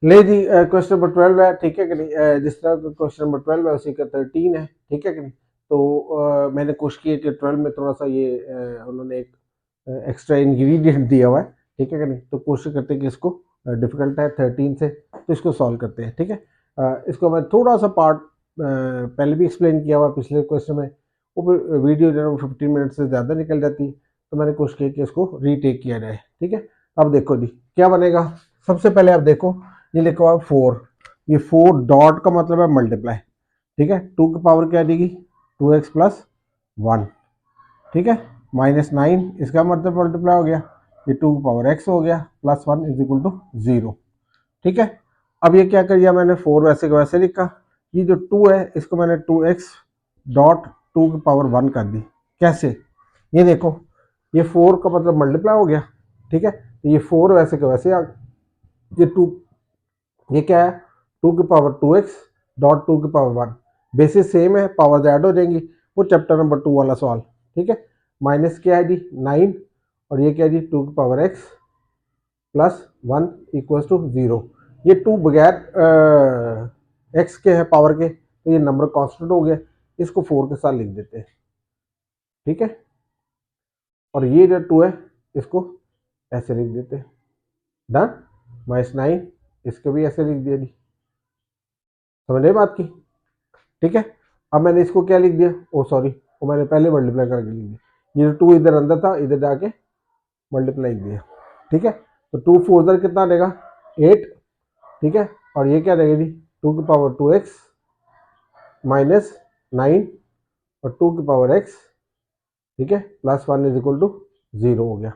ले जी, question number 12 है, ठीक है कि नहीं। जिस तरह का क्वेश्चन नंबर 12 है उसी का 13 है, ठीक है कि नहीं। तो मैंने कोशिश की है कि 12 में थोड़ा सा ये उन्होंने एक एक्स्ट्रा इंग्रेडिएंट दिया हुआ है, ठीक है कि नहीं। तो कोशिश करते हैं कि इसको डिफिकल्ट है 13 से, तो इसको सॉल्व करते हैं, ठीक है। इसको मैं थोड़ा सा पार्ट पहले भी एक्सप्लेन किया हुआ पिछले क्वेश्चन में, वो वीडियो जो है 15 मिनट से ज़्यादा निकल जाती, तो मैंने कोशिश की कि इसको रीटेक किया जाए, ठीक है। अब देखो जी क्या बनेगा। सबसे पहले आप देखो, ये लिखा हुआ 4, ये 4 डॉट का मतलब है मल्टीप्लाई, ठीक है। 2 की पावर क्या आ जाएगी, 2x प्लस 1, ठीक है। -9 इसका मतलब मल्टीप्लाई हो गया, ये 2 की पावर x हो गया, प्लस 1 इज इक्वल टू 0, ठीक है। अब ये क्या कर दिया मैंने, 4 वैसे का वैसे लिखा, ये जो 2 है इसको मैंने 2x डॉट 2 की पावर 1 कर दी। कैसे, ये देखो, ये 4 का मतलब मल्टीप्लाई हो गया, ठीक है। तो ये 4 वैसे का वैसे आ, ये 2, ये क्या है, 2 की पावर 2x डॉट 2 की पावर 1, बेसिस सेम है, पावर ऐड हो जाएंगी, वो चैप्टर नंबर 2 वाला सवाल, ठीक है। माइनस क्या है जी 9, और ये क्या है जी 2 की power x plus 1 equals to 0। ये 2 बगैर x के है पावर के, तो ये नंबर कांस्टेंट हो गया, इसको 4 के साथ लिख देते हैं, ठीक है। और ये जो 2 है इसको ऐसे लिख देते हैं, डन। -9 इसको भी ऐसे लिख दिया जी, समझ रहे बात की, ठीक है। अब मैंने इसको क्या लिख दिया, ओ सॉरी, वो मैंने पहले मल्टीप्लाई करके लिख दिया, ये 2 इधर अंदर था, इधर जाके मल्टीप्लाई लिख दिया, ठीक है। तो 2 4 इधर कितना देगा 8, ठीक है। और ये क्या देगा जी 2 की पावर 2x माइनस 9 और 2 की पावर x, ठीक है, प्लस 1 इज इक्वल टू 0 हो गया।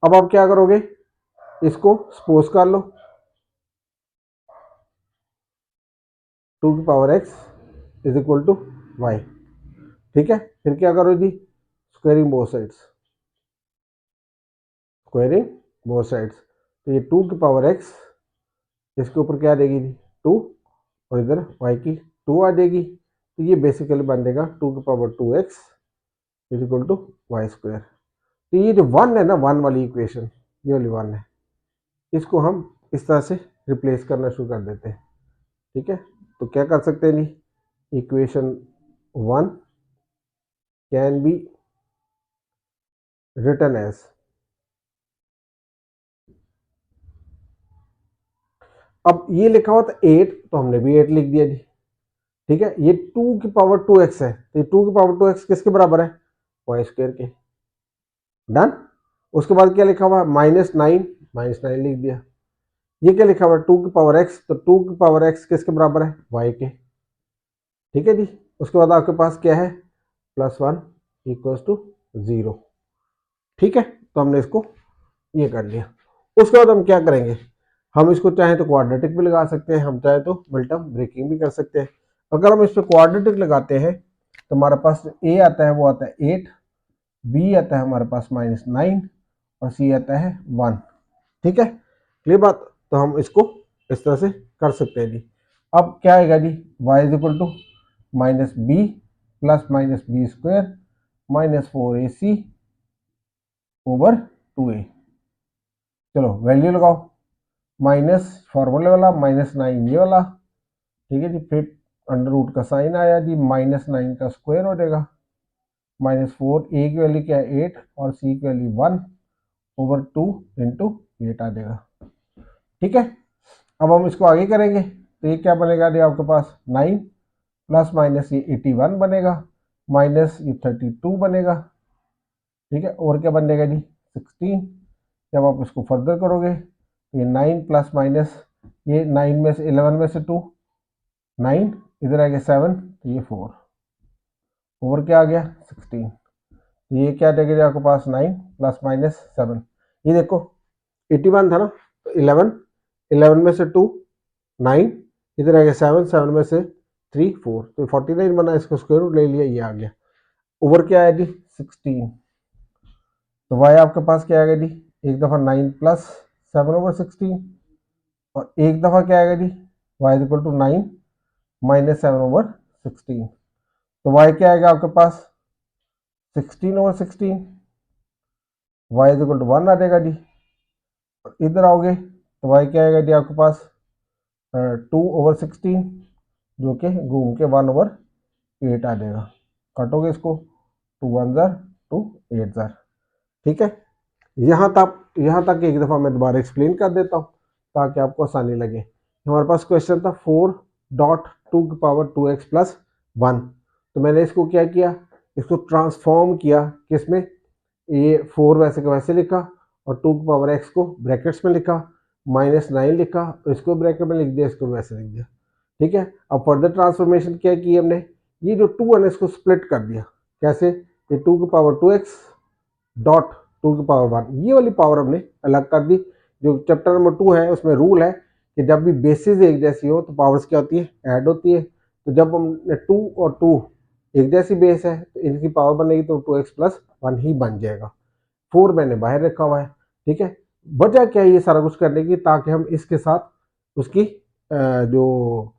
अब आप क्या करोगे, इसको सपोज कर लो, 2 की power x is equal to y, ठीक है। फिर क्या करो जी, squaring both sides, squaring both sides. तो ये 2 की पावर x, इसके ऊपर क्या आ जाएगी जी 2, और इधर y की 2 आ जाएगी, तो ये बेसिकली बन जाएगा 2 की power 2x is equal to y square. तो ये जो 1 है ना, 1 वाली इक्वेशन, ये वाली 1 है, इसको हम इस तरह से रिप्लेस करना शुरू कर देते हैं, ठीक है। तो क्या कर सकते हैं जी, equation 1 can be written as, अब ये लिखा हुआ था 8, तो हमने भी 8 लिख दिया जी, ठीक है। ये 2 की पावर 2x है, तो ये 2 की पावर 2x किसके बराबर है, वाई स्क्वायर के, डन। उसके बाद क्या लिखा हुआ है -9, -9 लिख दिया। ये क्या लिखा हुआ है 2 की पावर x, तो 2 की पावर x किसके बराबर है, y के, ठीक है जी। उसके बाद आपके पास क्या है, +1 इक्वल्स टू 0, ठीक है। तो हमने इसको ये कर लिया। उसके बाद हम क्या करेंगे, हम इसको चाहे तो क्वाड्रेटिक भी लगा सकते हैं, हम चाहे तो मिल्टन ब्रेकिंग भी कर सकते हैं। अगर हम इस पर क्वाड्रेटिक लगाते हैं तो हमारे पास a आता है वो आता है 8, b आता है हमारे पास -9, और c आता है 1, ठीक है, क्लियर बात। तो हम इसको इस तरह से कर सकते हैं जी। अब क्या आएगा जी, y is equal to -b plus -b square -4ac over 2a। चलो वैल्यू लगाओ, माइनस फार्मूले वाला -9 ये वाला, ठीक है जी। फिर अंडर रूट का साइन आया जी, -9 का स्क्वायर हो जाएगा, -4, ए की वैल्यू क्या है 8 और सी की वैल्यू 1 ओवर 2 इंटू 8 आ जाएगा, ठीक है। अब हम इसको आगे करेंगे, तो ये क्या बनेगा जी आपके पास 9 प्लस माइनस ये 81 बनेगा, माइनस ये 32 बनेगा, ठीक है। और क्या बन जाएगा जी 16। जब आप इसको फर्दर करोगे तो ये 9 प्लस माइनस ये 9 में से 11 में से 2 9, इधर आ गया 7, तो ये 4 ओवर क्या आ गया 16। तो ये क्या देगा जी आपके पास 9 प्लस माइनस 7, ये देखो 81 था ना, तो 11, 11 में से 2 9, इधर आ गया 7, 7 में से 3 4, तो 49 बना, इसको स्क्वायर रूट ले लिया, ये आ गया। ओवर क्या है जी 16, तो वाई आपके पास क्या आएगा जी, एक दफ़ा 9 प्लस 7 ओवर 16, और एक दफ़ा क्या आएगा जी y equal to 9 minus 7 over 16, तो वाई क्या आएगा आपके पास 16 ओवर 16, वाई इक्वल टू 1 आ जाएगा जी। और इधर आओगे तो वाई क्या आएगा जी आपके पास 2/16 जो कि घूम के 1/8 आ जाएगा। काटोगे इसको, 2 1 जार 2 8 जार। ठीक है, यहाँ तक एक दफ़ा मैं दोबारा एक्सप्लेन कर देता हूँ ताकि आपको आसानी लगे। हमारे पास क्वेश्चन था 4.2 प्लस 1। तो मैंने इसको क्या किया, इसको ट्रांसफॉर्म किया किसमें, ये 4 वैसे का वैसे लिखा और 2 को ब्रैकेट्स में लिखा, -9 लिखा और इसको ब्रैकेट में लिख दिया, इसको वैसे लिख दिया। ठीक है, अब फर्दर ट्रांसफॉर्मेशन क्या की हमने, ये जो 2 है ना इसको स्प्लिट कर दिया। कैसे, ये 2 डॉट 2 ये वाली पावर हमने अलग कर दी। जो चैप्टर नंबर 2 है उसमें रूल है कि जब भी बेसिस एक जैसी हो तो पावर्स क्या होती है, ऐड होती है। तो जब हमने 2 और 2 एक जैसी बेस है तो इनकी पावर बनेगी तो 2x प्लस 1 ही बन जाएगा। 4 मैंने बाहर रखा हुआ है। ठीक है, वजह क्या है ये सारा कुछ करने की, ताकि हम इसके साथ उसकी जो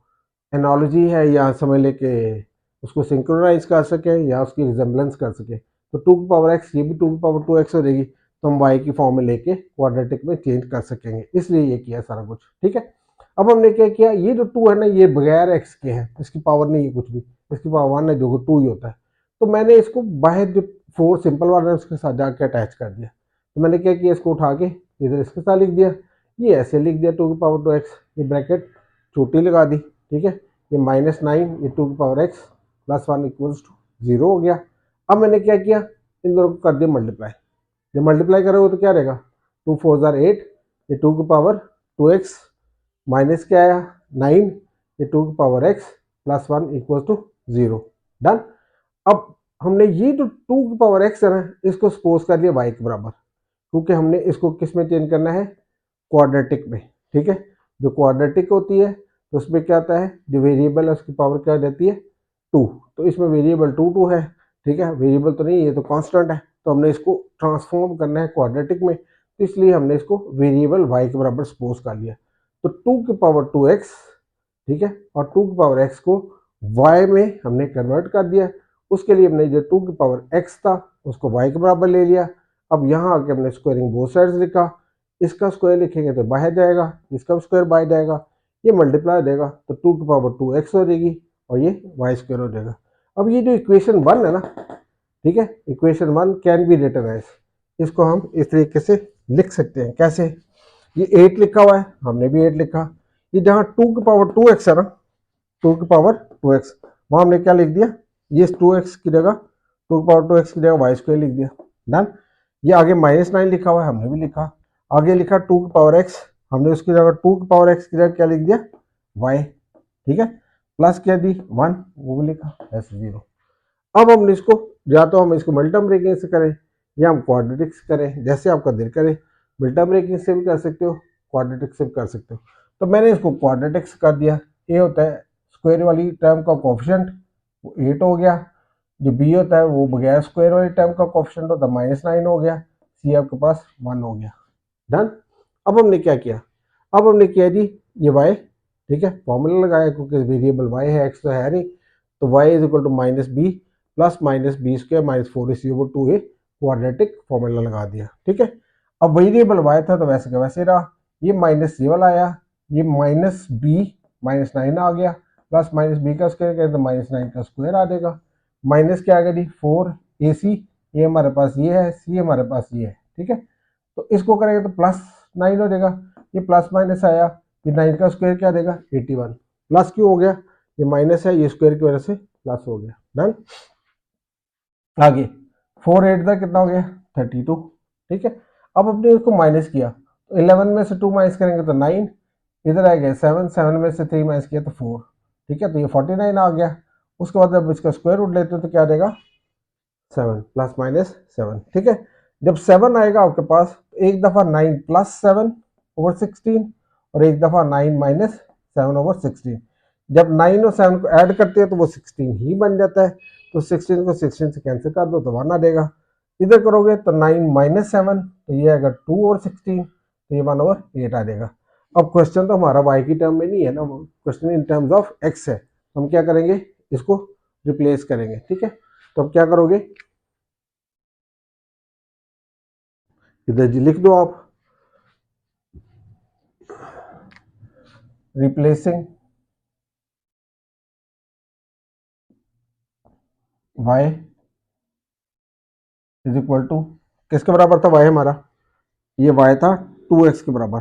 एनालॉजी है या समझ ले के उसको सिंक्रोनाइज कर सके या उसकी रिजेम्बलेंस कर सके। तो 2x ये भी 2x हो जाएगी, तो हम y की फॉर्म में लेके क्वाड्रेटिक में चेंज कर सकेंगे, इसलिए ये किया सारा कुछ। ठीक है, अब हमने क्या किया, ये जो 2 है ना ये बगैर x के है, इसकी पावर नहीं है कुछ भी, इसकी पावर 1 है जो 2 ही होता है। तो मैंने इसको बाहर जो 4 सिंपल वाला है उसके साथ जाके अटैच कर दिया। तो मैंने क्या किया, इसको उठा के इधर इसके साथ लिख दिया, ये ऐसे लिख दिया 2x, ये ब्रैकेट छोटी लगा दी। ठीक है, ये -9 ये 2x प्लस 1 इक्वल्स टू 0 हो गया। अब मैंने क्या किया, इन दोनों को कर दिया मल्टीप्लाई। जब मल्टीप्लाई करोगे तो क्या रहेगा, 2 4 जार 8, ये 2x माइनस क्या आया 9, ये 2x plus 1 equal to 0। Done. अब हमने ये जो 2x है ना इसको सपोज कर दिया y के बराबर, क्योंकि हमने इसको किस में चेंज करना है, क्वाड्रेटिक में। ठीक है, जो क्वाड्रेटिक होती है तो उसमें क्या आता है, जो वेरिएबल है उसकी पावर क्या रहती है 2। तो इसमें वेरिएबल 2 है। ठीक है, वेरिएबल तो नहीं, ये तो कांस्टेंट है। तो हमने इसको ट्रांसफॉर्म करना है क्वाड्रेटिक में, तो इसलिए हमने इसको वेरिएबल y के बराबर सपोज कर लिया। तो 2x, ठीक है, और 2x को y में हमने कन्वर्ट कर दिया। उसके लिए हमने जो 2x था उसको y के बराबर ले लिया। अब यहाँ आके हमने स्क्वायरिंग बोथ साइड्स लिखा, इसका स्क्वायर लिखेंगे तो बाहर जाएगा, इसका स्क्वायर बाहर जाएगा, ये मल्टीप्लाई देगा तो 2x हो जाएगी और ये y² हो जाएगा। अब ये जो इक्वेशन 1 है ना, ठीक है, equation 1 can be written as, इसको हम इस तरीके से लिख सकते हैं। कैसे, ये 8 लिखा हुआ है, हमने भी 8 लिखा। ये जहाँ 2x है ना, 2x, वहां हमने क्या लिख दिया, ये 2x की जगह 2x की जगह y² लिख दिया। डन। ये आगे -9 लिखा हुआ है, हमने भी लिखा। आगे लिखा 2x, हमने उसकी जगह 2x की जगह क्या लिख दिया, y। ठीक है, प्लस क्या दी 1, वो भी लिखा, ऐसे 0। अब हमने इसको, या तो हम इसको मल्टीपल ब्रेकिंग से करें या हम क्वाड्रेटिक से करें, जैसे आपका दिल करे। मल्टीपल ब्रेकिंग से भी कर सकते हो, क्वाड्रेटिक से भी कर सकते हो। तो मैंने इसको क्वाड्रेटिक से कर दिया। ए होता है स्क्वायर वाली टर्म का कोफिशिएंट, वो 8 हो गया। जो बी होता है वो बगैर स्क्वायर वाली टर्म का कोफिशिएंट होता है, -9 हो गया। सी आपके पास 1 हो गया। डन। अब हमने क्या किया, अब हमने किया जी ये y, ठीक है, फॉर्मूला लगाया क्योंकि वेरिएबल y है, x तो है नहीं। तो y is equal to -b plus -b² -4ac/2 a quadratic formula लगा दिया। ठीक है, अब वेरिएबल y था तो वैसे का वैसे रहा। ये माइनस ये वाला आया, ये -b -9 आ गया, प्लस -b का स्क्वायर करें तो -9 का स्क्वायर आ जाएगा। माइनस क्या आ गया जी 4ac, ये हमारे पास ये है, c हमारे पास ये है। ठीक है, तो इसको करेंगे तो +9 हो जाएगा। ये प्लस माइनस आया, ये 9 का स्क्वायर क्या देगा 81। प्लस क्यों हो गया, ये माइनस है, ये स्क्वायर की वजह से प्लस हो गया। डन। आगे 4 8 तक कितना हो गया 32। ठीक है, अब अपने इसको माइनस किया तो 11 में से 2 माइनस करेंगे तो 9, इधर आएगा 7, 7 में से 3 माइनस किया तो 4। ठीक है, तो ये 49 आ गया। उसके बाद जब इसका स्क्वायर रूट लेते हो तो क्या देगा 7 प्लस माइनस 7। ठीक है, जब 7 आएगा आपके पास तो एक दफा 9 प्लस 7/16 और एक दफा 9 माइनस 7/16। जब 9 और 7 को ऐड करते हैं तो वो 16 ही बन जाता है। तो 16 को 16 से कैंसिल कर दो तो 1 आ जाएगा। इधर करोगे तो 9 माइनस 7, तो ये आएगा 2/16, तो ये 1/8 आ जाएगा। अब क्वेश्चन तो हमारा y की टर्म में नहीं है ना, question in terms of x है। हम क्या करेंगे, इसको रिप्लेस करेंगे। ठीक है, तो अब क्या करोगे, इधर जी लिख दो आप replacing y is equal to, किसके बराबर था y हमारा, ये y था 2x के बराबर,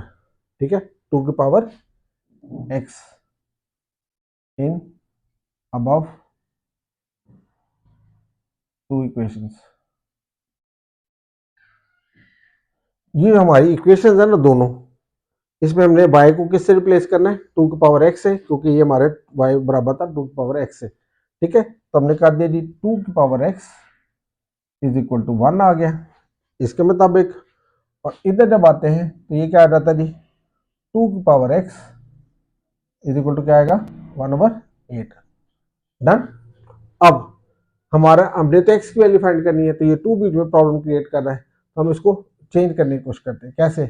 ठीक है, 2 की power x in above 2 equations. ये हमारी इक्वेशंस है ना दोनों, इसमें हमने y को किससे रिप्लेस करना है, 2 की पावर x है, क्योंकि ये हमारे y बराबर था 2 की पावर x से, ठीक है, तो हमने कर दिया जी 2 की power x is equal to 1 आ गया इसके मुताबिक। और इधर जब आते हैं तो ये क्या आ जाता है जी, 2 की power x is equal to क्या आएगा, 1/8। डन। अब हमारा हमने तो x की वैल्यू फाइंड करनी है, तो ये 2 बीच में प्रॉब्लम क्रिएट कर रहा है, तो हम इसको चेंज करने की कोशिश करते हैं। कैसे,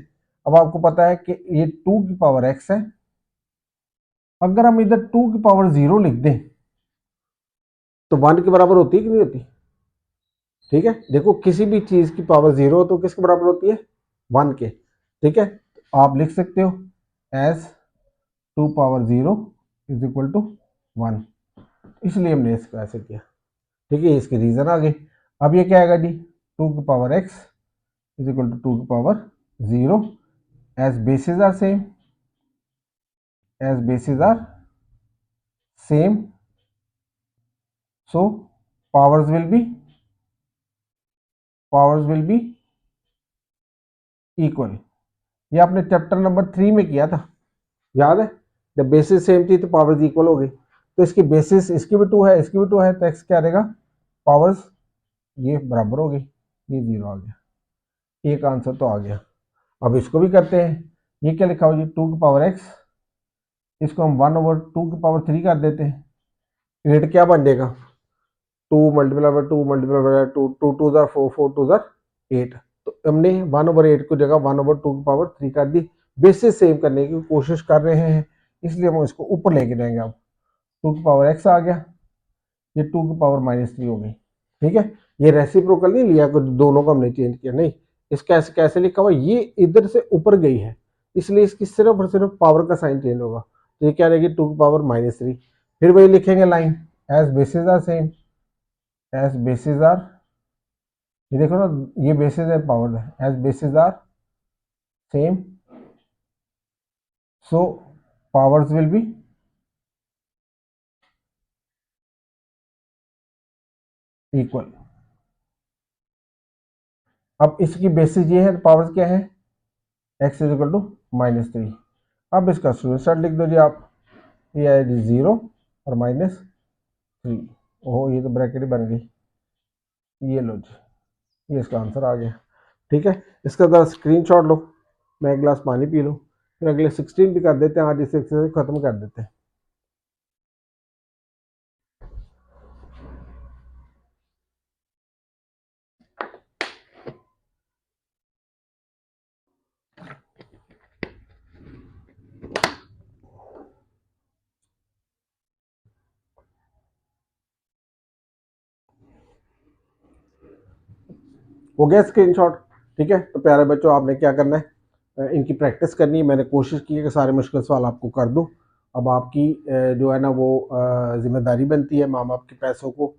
अब आपको पता है कि ये 2 की पावर x है, अगर हम इधर 2 की पावर 0 लिख दें तो 1 के बराबर होती है कि नहीं होती, ठीक है, देखो किसी भी चीज की पावर 0 तो किसके बराबर होती है, 1 के, ठीक है, तो आप लिख सकते हो as 2 power 0 is equal to 1, इसलिए हमने इसको ऐसे किया, ठीक है, इसके रीजन आ गए। अब ये क्या आएगा जी, 2 की power x is equal to 2 की power 0, as basis are same, as basis are same, so powers will be equal. ये आपने चैप्टर नंबर 3 में किया था, याद है, जब बेसिस सेम थी तो पावर्स इक्वल हो गई, तो इसकी बेसिस इसकी भी 2 है, इसकी भी 2 है, तो x क्या रहेगा, पावर्स ये बराबर हो गई, ये 0 आ गया, एक आंसर तो आ गया। अब इसको भी करते हैं, ये क्या लिखा हुआ जी, 2 की पावर x, इसको हम 1/2 की पावर 3 कर देते हैं, रेट क्या बन जाएगा, 2 multiply by 2 multiply by 2, 2 2 jar 4, 4 2 jar 8, तो हमने 1/8 को जगह 1/2 की पावर 3 कर दी, बेसिस सेम करने की कोशिश कर रहे हैं, इसलिए हम इसको ऊपर लेके जाएंगे। अब 2 की पावर x आ गया, ये 2 की पावर -3 हो गई, ठीक है, ये रेसिप्रोकल नहीं लिया, कुछ दोनों को हमने चेंज किया नहीं, इसका कैसे कैसे लिखा हुआ, ये इधर से ऊपर गई है, इसलिए इसकी सिर्फ और सिर्फ पावर का साइन चेंज होगा, तो ये क्या रहेगी, 2 की पावर -3, फिर वही लिखेंगे line, as basis are same, as basis are, ये देखो ना, ये बेसिस है पावर है, as basis are same, so powers will be equal. अब इसकी बेसिस ये है, तो पावर्स क्या है, x इज इक्वल टू -3। अब इसका स्क्रीनशॉट लिख दो जी आप, ये है जी 0 और -3, ओहो ये तो ब्रैकेट ही बन गई, ये लो जी, ये इसका आंसर आ गया, ठीक है, इसका जरा स्क्रीनशॉट लो, मैं एक गिलास पानी पी लूँ, फिर अगले 16 भी कर देते हैं, आज इसे खत्म कर देते हैं। हो गया स्क्रीनशॉट, ठीक है, तो प्यारे बच्चों आपने क्या करना है, इनकी प्रैक्टिस करनी है, मैंने कोशिश की है कि सारे मुश्किल सवाल आपको कर दूं, अब आपकी जो है ना वो जिम्मेदारी बनती है माँ बाप के पैसों को